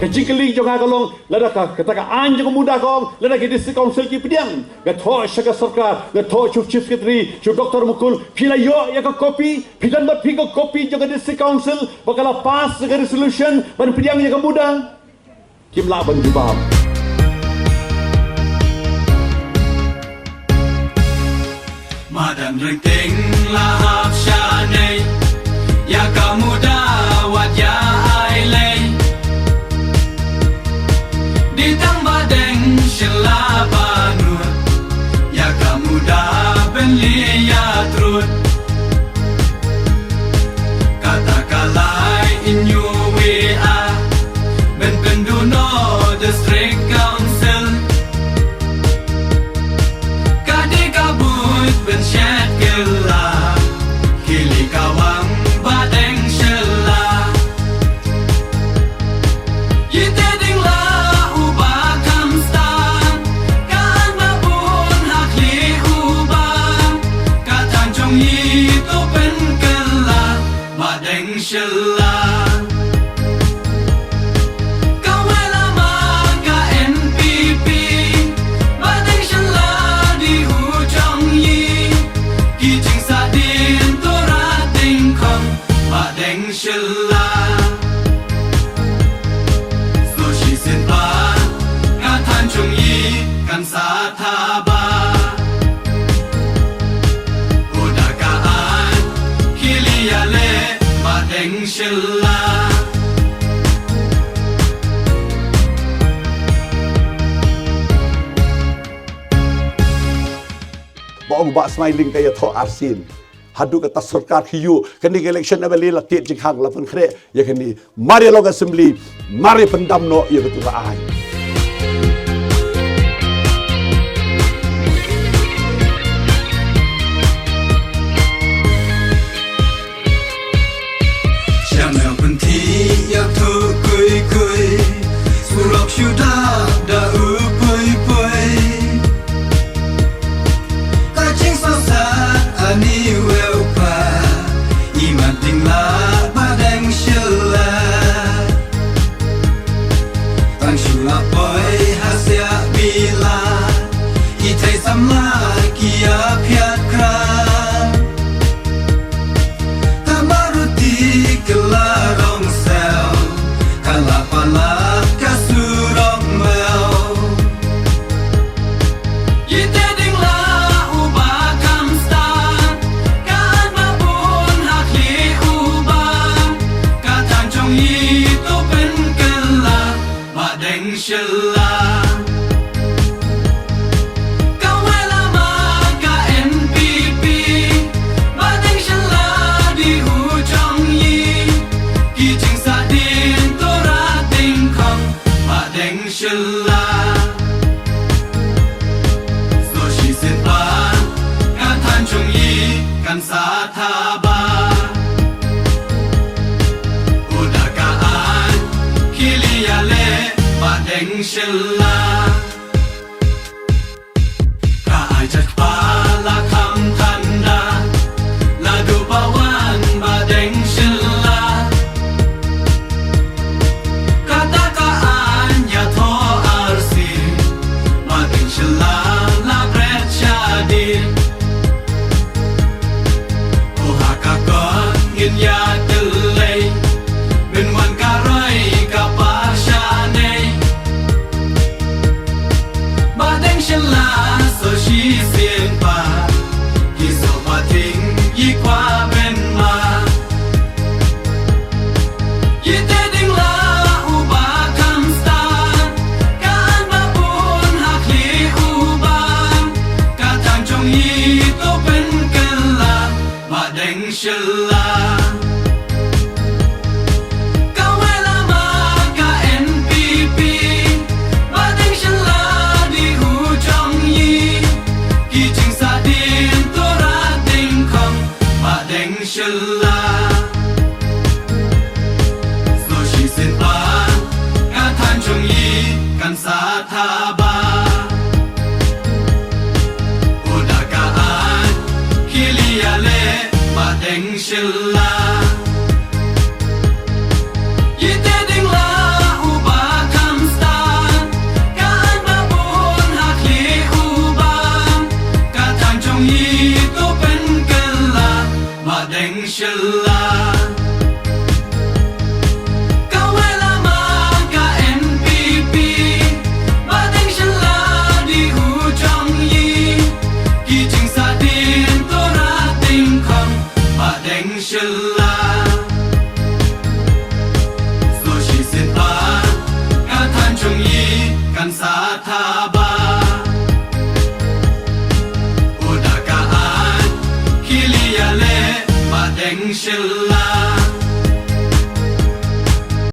kecing keling jong akalong lada ka ketaka an jong muda kong lada ke district council ki pediang gatho shaka sarkar gatho chief secretary chu dr mukul phila yo ya ka copy phidan bat phi ka copy jong district council bakala pass ka resolution ban pediang ya ka muda kim la ban jubab Madan rinting lahap syanay ya ka muda wat ya ailay ditang badeng syelabanut ya ka muda benli ya trut katakalai inyo WA ben penduno district council kadi kabut ben syat gela kili kawang badeng syela yite ding la uba kamstan kan babun hakli uba katan chong yi to pen gela badeng syela Shalla so she sin ba nga tan chung yi kan sa tha ba oda ka an kili ya le ba deng shalla Baong ba smiling kaya to arsin hadu kata sarkar hiu kini election abali la tiet jing hang la pun khre ya kini mari log assembly mari pendam no ya betul ai Jamel penti ya tu kui kui surok shuda da u pui pui kacing sosat ani ting la badeng shilla tan shula boy hasya bila itai samla kia phiat kra kamaruti kala rong sel kala pala kasurong mel ite ding la uba kamstan kan babun hakli yi to pen kala badeng shalla kawela ma ka NPP badeng shalla di hu chong yi ki jing sa din to ra ting khong badeng shalla so she sin ba ka than chong yi kan sa tha ba badeng shilla ka ajak pala kam tanda ladu bawan badeng shilla katakaan ya to arsi badeng shilla la bret shadin oha ka kon ngin ya delay ben wan karai ka pa shalla so she sin pa din tora ting kham ba deng shilla so shi sin ba ka than chung yi kan sa tha ba uda ka an kiliya le ba deng shilla